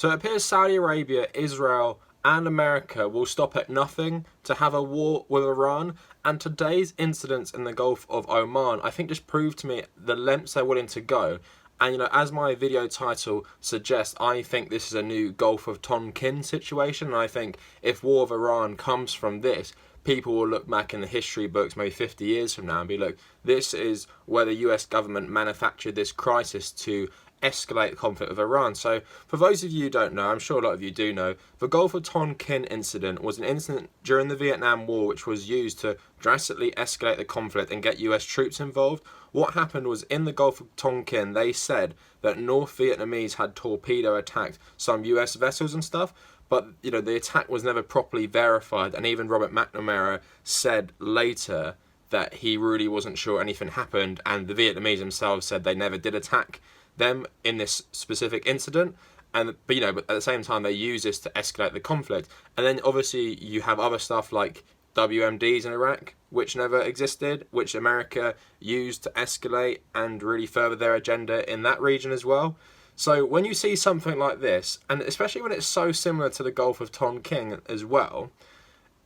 So it appears Saudi Arabia, Israel, and America will stop at nothing to have a war with Iran. And today's incidents in the Gulf of Oman, I think, just proved to me the lengths they're willing to go. And, as my video title suggests, I think this is a new Gulf of Tonkin situation. And I think if war of Iran comes from this, people will look back in the history books maybe 50 years from now and be like, this is where the US government manufactured this crisis to escalate the conflict with Iran. So for those of you who don't know, I'm sure a lot of you do know, the Gulf of Tonkin incident was an incident during the Vietnam War which was used to drastically escalate the conflict and get US troops involved. What happened was, in the Gulf of Tonkin, they said that North Vietnamese had torpedo attacked some US vessels and stuff, but the attack was never properly verified, and even Robert McNamara said later that he really wasn't sure anything happened, and the Vietnamese themselves said they never did attack them in this specific incident. But at the same time, they use this to escalate the conflict. And then obviously you have other stuff like WMDs in Iraq, which never existed, which America used to escalate and really further their agenda in that region as well. So when you see something like this, and especially when it's so similar to the Gulf of Tonkin as well,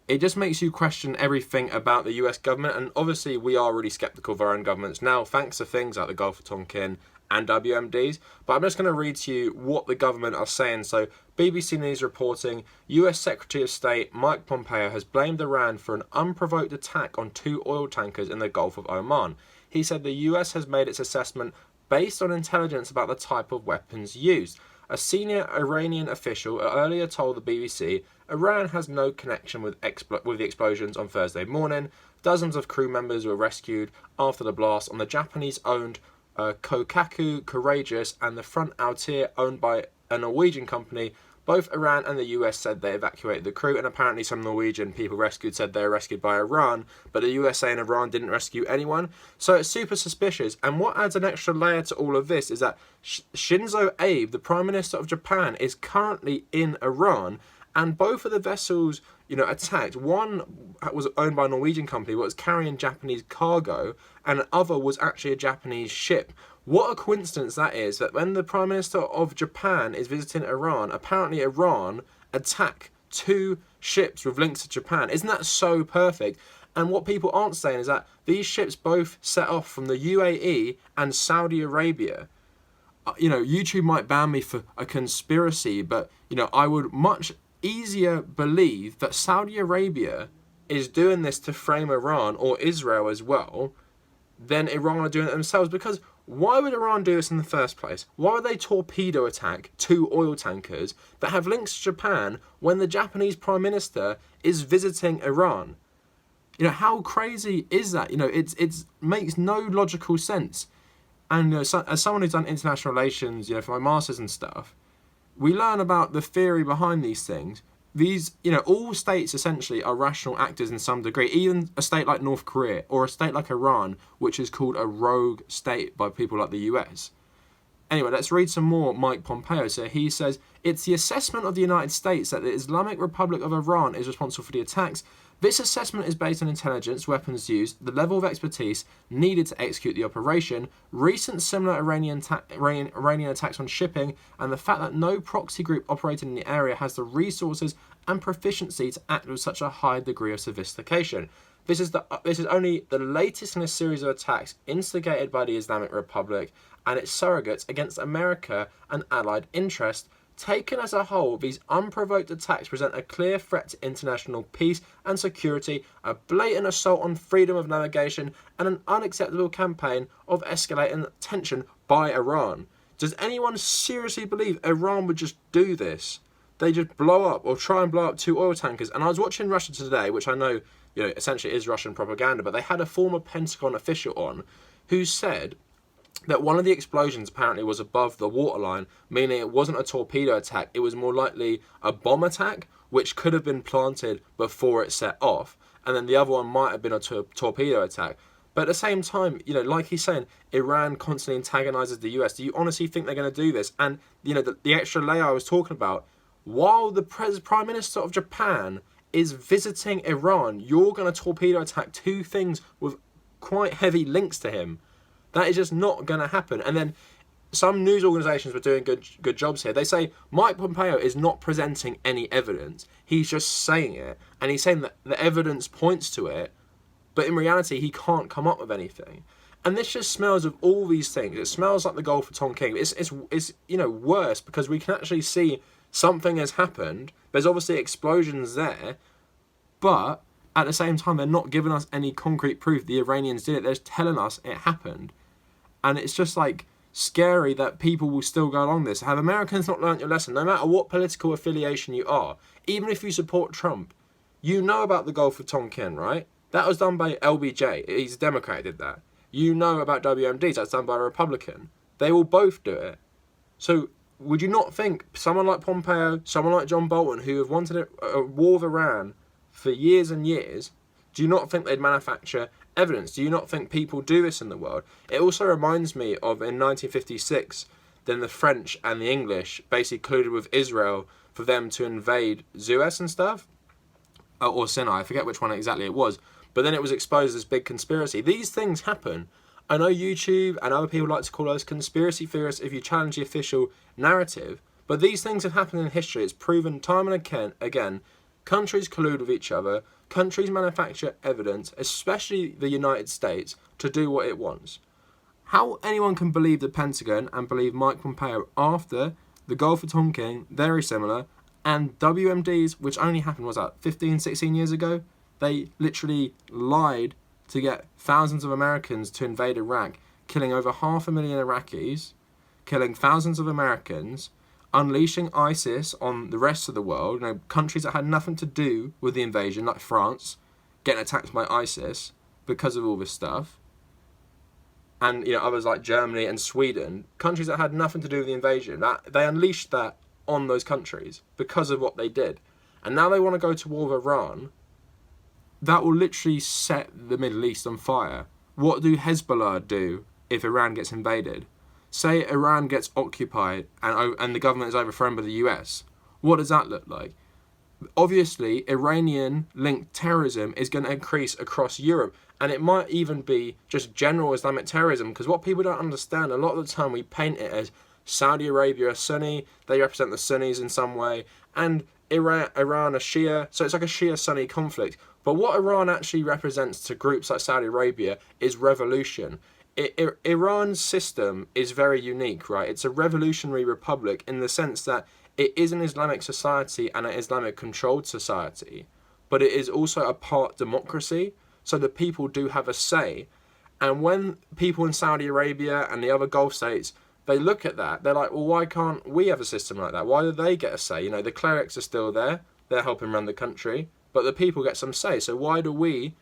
it just makes you question everything about the US government. And obviously we are really skeptical of our own governments now, thanks to things like the Gulf of Tonkin and WMDs. But I'm just going to read to you what the government are saying. So BBC News reporting, US Secretary of State Mike Pompeo has blamed Iran for an unprovoked attack on 2 oil tankers in the Gulf of Oman. He said the US has made its assessment based on intelligence about the type of weapons used. A senior Iranian official earlier told the BBC Iran has no connection with the explosions on Thursday morning. Dozens of crew members were rescued after the blast on the Japanese-owned Kokaku Courageous and the Front Altair, owned by a Norwegian company. Both Iran and the US said they evacuated the crew, and apparently some Norwegian people rescued said they were rescued by Iran, but the USA and Iran didn't rescue anyone. So it's super suspicious. And what adds an extra layer to all of this is that Shinzo Abe, the Prime Minister of Japan, is currently in Iran, and both of the vessels attacked. One was owned by a Norwegian company but was carrying Japanese cargo, and the other was actually a Japanese ship. What a coincidence that is, that when the Prime Minister of Japan is visiting Iran, apparently Iran attack 2 ships with links to Japan. Isn't that so perfect? And what people aren't saying is that these ships both set off from the UAE and Saudi Arabia. YouTube might ban me for a conspiracy, but I would much easier believe that Saudi Arabia is doing this to frame Iran, or Israel as well, than Iran are doing it themselves. Because why would Iran do this in the first place? Why would they torpedo attack 2 oil tankers that have links to Japan when the Japanese Prime Minister is visiting Iran? How crazy is that? It makes no logical sense. And as someone who's done international relations, for my masters and stuff, we learn about the theory behind these things. These, all states essentially are rational actors in some degree. Even a state like North Korea or a state like Iran, which is called a rogue state by people like the US. Anyway, let's read some more Mike Pompeo. So he says, it's the assessment of the United States that the Islamic Republic of Iran is responsible for the attacks. This assessment is based on intelligence, weapons used, the level of expertise needed to execute the operation, recent similar Iranian attacks on shipping, and the fact that no proxy group operating in the area has the resources and proficiency to act with such a high degree of sophistication. This is only the latest in a series of attacks instigated by the Islamic Republic and its surrogates against America and allied interests. Taken as a whole, these unprovoked attacks present a clear threat to international peace and security, a blatant assault on freedom of navigation, and an unacceptable campaign of escalating tension by Iran. Does anyone seriously believe Iran would just do this? They just blow up or try and blow up 2 oil tankers. And I was watching Russia Today, which I know, essentially is Russian propaganda, but they had a former Pentagon official on who said that one of the explosions apparently was above the waterline, meaning it wasn't a torpedo attack, it was more likely a bomb attack, which could have been planted before it set off, and then the other one might have been a torpedo attack. But at the same time, like he's saying, Iran constantly antagonizes the US. Do you honestly think they're going to do this? And, the extra layer I was talking about, while the Prime Minister of Japan is visiting Iran, you're going to torpedo attack 2 things with quite heavy links to him. That is just not going to happen. And then some news organisations were doing good jobs here. They say Mike Pompeo is not presenting any evidence. He's just saying it, and he's saying that the evidence points to it, but in reality he can't come up with anything. And this just smells of all these things. It smells like the Gulf of Tonkin. It's worse, because we can actually see something has happened. There's obviously explosions there, but at the same time they're not giving us any concrete proof the Iranians did it. They're just telling us it happened. And it's just like scary that people will still go along this. Have Americans not learnt your lesson? No matter what political affiliation you are, even if you support Trump, you know about the Gulf of Tonkin, right? That was done by LBJ. He's a Democrat, did that. You know about WMD. That's done by a Republican. They will both do it. So would you not think someone like Pompeo, someone like John Bolton, who have wanted a war with Iran for years and years, do you not think they'd manufacture evidence? Do you not think people do this in the world? It also reminds me of in 1956, then the French and the English basically colluded with Israel for them to invade Suez and stuff, or Sinai, I forget which one exactly it was, but then it was exposed as big conspiracy. These things happen. I know YouTube and other people like to call us conspiracy theorists if you challenge the official narrative, but these things have happened in history. It's proven time and again, countries collude with each other, countries manufacture evidence, especially the United States, to do what it wants. How anyone can believe the Pentagon and believe Mike Pompeo after the Gulf of Tonkin, very similar, and WMDs, which only happened, was that 15, 16 years ago? They literally lied to get thousands of Americans to invade Iraq, killing over 500,000 Iraqis, killing thousands of Americans, unleashing ISIS on the rest of the world, countries that had nothing to do with the invasion, like France, getting attacked by ISIS because of all this stuff. And others like Germany and Sweden, countries that had nothing to do with the invasion, that they unleashed that on those countries because of what they did. And now they want to go to war with Iran. That will literally set the Middle East on fire. What do Hezbollah do if Iran gets invaded? Say Iran gets occupied and the government is overthrown by the US. What does that look like? Obviously, Iranian-linked terrorism is going to increase across Europe, and it might even be just general Islamic terrorism, because what people don't understand, a lot of the time we paint it as Saudi Arabia are Sunni, they represent the Sunnis in some way, and Iran are Shia, so it's like a Shia-Sunni conflict. But what Iran actually represents to groups like Saudi Arabia is revolution. Iran's system is very unique, right? It's a revolutionary republic in the sense that it is an Islamic society and an Islamic controlled society, but it is also a part democracy, so the people do have a say. And when people in Saudi Arabia and the other Gulf states, they look at that, they're like, well, why can't we have a system like that? Why do they get a say? The clerics are still there, they're helping run the country, but the people get some say. So why do we,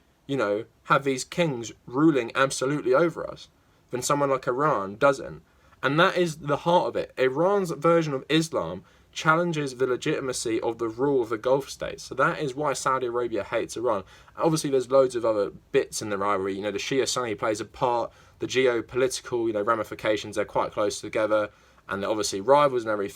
have these kings ruling absolutely over us, when someone like Iran doesn't? And that is the heart of it. Iran's version of Islam challenges the legitimacy of the rule of the Gulf states. So that is why Saudi Arabia hates Iran. Obviously, there's loads of other bits in the rivalry. The Shia-Sunni plays a part, the geopolitical, ramifications, they're quite close together, and they're obviously rivals and everything.